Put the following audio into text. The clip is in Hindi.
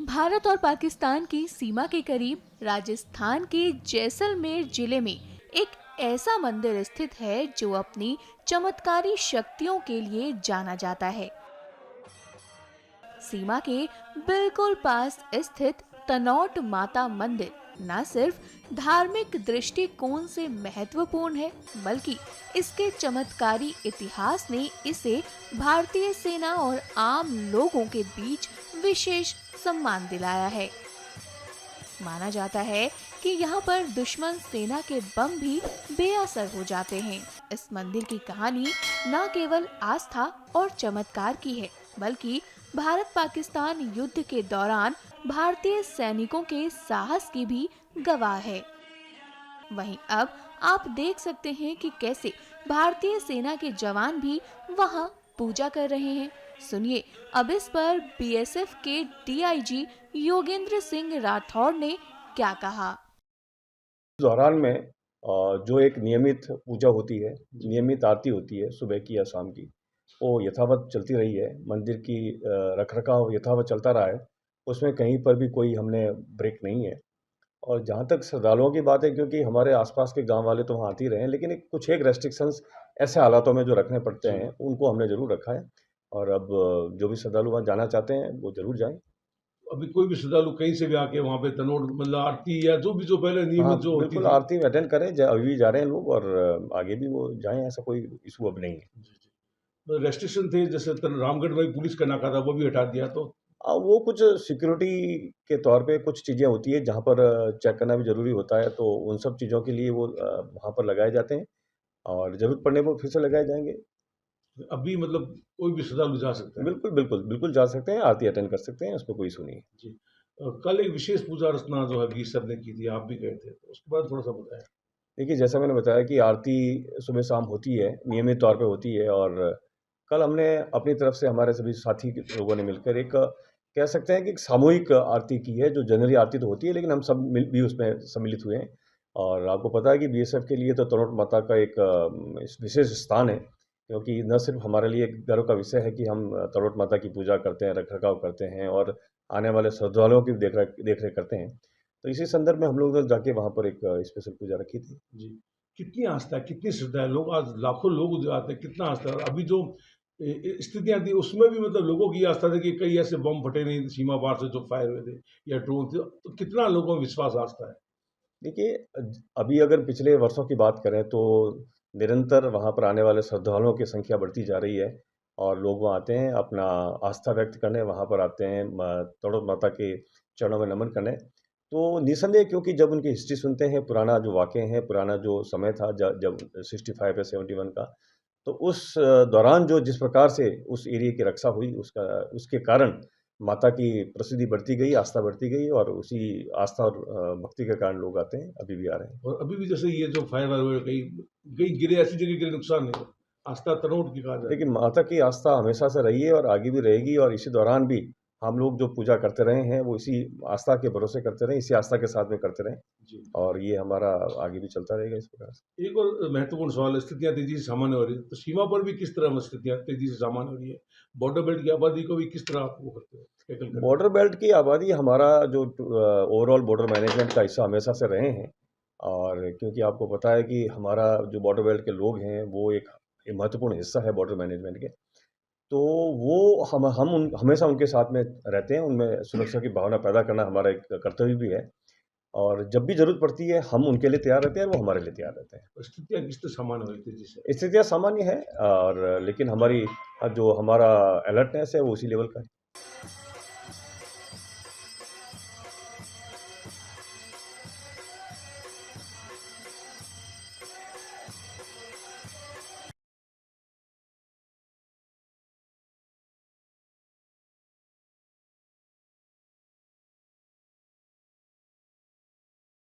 भारत और पाकिस्तान की सीमा के करीब राजस्थान के जैसलमेर जिले में एक ऐसा मंदिर स्थित है जो अपनी चमत्कारी शक्तियों के लिए जाना जाता है। सीमा के बिल्कुल पास स्थित तनोट माता मंदिर न सिर्फ धार्मिक दृष्टिकोण से महत्वपूर्ण है, बल्कि इसके चमत्कारी इतिहास ने इसे भारतीय सेना और आम लोगों के बीच विशेष सम्मान दिलाया है। माना जाता है कि यहाँ पर दुश्मन सेना के बम भी बेअसर हो जाते हैं। इस मंदिर की कहानी न केवल आस्था और चमत्कार की है, बल्कि भारत पाकिस्तान युद्ध के दौरान भारतीय सैनिकों के साहस की भी गवाह है। वहीं अब आप देख सकते हैं कि कैसे भारतीय सेना के जवान भी वहां पूजा कर रहे हैं। सुनिए अब इस पर बीएसएफ के डीआईजी योगेंद्र सिंह राठौड़ ने क्या कहा। दौरान में जो एक नियमित पूजा होती है, नियमित आरती होती है सुबह की या शाम की, वो यथावत चलती रही है। मंदिर की रखरखाव यथावत चलता रहा है, उसमें कहीं पर भी कोई हमने ब्रेक नहीं है। और जहाँ तक श्रद्धालुओं की बात है, क्योंकि हमारे आसपास के गांव वाले तो वहाँ आते ही रहे हैं, लेकिन कुछ एक रेस्ट्रिक्शंस ऐसे हालातों में जो रखने पड़ते हैं, उनको हमने ज़रूर रखा है। और अब जो भी श्रद्धालु वहाँ जाना चाहते हैं, वो ज़रूर जाएँ। अभी कोई भी श्रद्धालु कहीं से भी आके वहाँ पे तनोट मतलब आरती या जो भी जो पहले हाँ, नियमित जो होती बिल्कुल थी। आरती में अटेंड करें, अभी भी जा रहे हैं लोग और आगे भी वो जाएँ, ऐसा कोई इशू अब नहीं है। जी, जी। तो रेस्ट्रिक्शन थे जैसे रामगढ़ में पुलिस का नाका था वो भी हटा दिया तो। वो कुछ सिक्योरिटी के तौर पे कुछ चीज़ें होती है जहाँ पर चेक करना भी ज़रूरी होता है, तो उन सब चीज़ों के लिए वो वहाँ पर लगाए जाते हैं और ज़रूरत पड़ने पर फिर से लगाए जाएँगे। अभी मतलब कोई भी श्रद्धालु जा सकता है। बिल्कुल, बिल्कुल, बिल्कुल जा सकते हैं, आरती अटेंड कर सकते हैं, उसमें कोई इशू नहीं है। जी। कल एक विशेष पूजा अर्चना जो है बीस सब ने की थी, आप भी गए थे, तो उसके बाद थोड़ा-सा बताएँ? देखिए, जैसा मैंने बताया कि आरती सुबह-शाम होती है, नियमित तौर पे होती है और कल हमने अपनी तरफ से हमारे सभी साथी के लोगों ने मिलकर एक कह सकते हैं कि एक सामूहिक आरती की है, जो जनरली आरती तो होती है, लेकिन हम सब मिल भी उसमें सम्मिलित हुए हैं। और आपको पता है कि बीएसएफ के लिए तो तनोट माता का एक विशेष स्थान है, क्योंकि न सिर्फ हमारे लिए एक गर्व का विषय है कि हम तनोट माता की पूजा करते हैं, रख-रखाव करते हैं और आने वाले श्रद्धालुओं की देख-रेख करते हैं। तो इसी संदर्भ में हम लोग जाके वहाँ पर एक स्पेशल पूजा रखी थी। जी। कितनी आस्था है, कितनी श्रद्धा है, लोग आज लाखों लोग जो आते हैं, कितना आस्था है और अभी जो स्थितियाँ थी उसमें भी मतलब लोगों की आस्था थी कि कई ऐसे बम फटे नहीं सीमा पार से जो फायर हुए थे या ड्रोन थे, तो कितना लोगों में विश्वास आस्था है। देखिए अभी अगर पिछले वर्षों की बात करें तो निरंतर वहाँ पर आने वाले श्रद्धालुओं की संख्या बढ़ती जा रही है और लोग वहाँ आते हैं अपना आस्था व्यक्त करने, वहाँ पर आते हैं तड़ोत माता के चरणों में नमन करने। तो निसंदेह, क्योंकि जब उनकी हिस्ट्री सुनते हैं, पुराना जो वाक़ये हैं, पुराना जो समय था जब 65 या 71 का, तो उस दौरान जो जिस प्रकार से उस एरिया की रक्षा हुई, उसके कारण माता की प्रसिद्धि बढ़ती गई, आस्था बढ़ती गई और उसी आस्था और भक्ति के कारण लोग आते हैं, अभी भी आ रहे हैं। और अभी भी जैसे ये जो फायर वायर हुए, कहीं कहीं गिरे, ऐसी जगह गिरे नुकसान नहीं हुआ। आस्था तनोट की कहा देखिए, जाती है। माता की आस्था हमेशा से रही है और आगे भी रहेगी और इसी दौरान भी हम लोग जो पूजा करते रहे हैं, वो इसी आस्था के भरोसे करते रहें, इसी आस्था के साथ में करते रहें जी। और ये हमारा आगे भी चलता रहेगा इस प्रकार से। एक और महत्वपूर्ण सवाल है, स्थितियाँ तेज़ी से सामान्य हो रही है, तो सीमा पर भी किस तरह स्थितियाँ तेज़ी से सामान्य हो रही है? बॉर्डर बेल्ट की आबादी को भी किस तरह आप वो करते हो, टैकल करते हो? बॉर्डर बेल्ट की आबादी हमारा जो ओवरऑल बॉर्डर मैनेजमेंट का हिस्सा हमेशा से रहे हैं और क्योंकि आपको पता है कि हमारा जो बॉर्डर बेल्ट के लोग हैं, वो एक महत्वपूर्ण हिस्सा है बॉर्डर मैनेजमेंट के। तो वो हम उन हमेशा उनके साथ में रहते हैं, उनमें सुरक्षा की भावना पैदा करना हमारा एक कर्तव्य भी है और जब भी ज़रूरत पड़ती है, हम उनके लिए तैयार रहते हैं और वो हमारे लिए तैयार रहते हैं। स्थितियाँ किस तरह सामान्य हो रही तेज़ी से? स्थितियाँ सामान्य है और लेकिन हमारी जो हमारा अलर्टनेस है, वो उसी लेवल का है।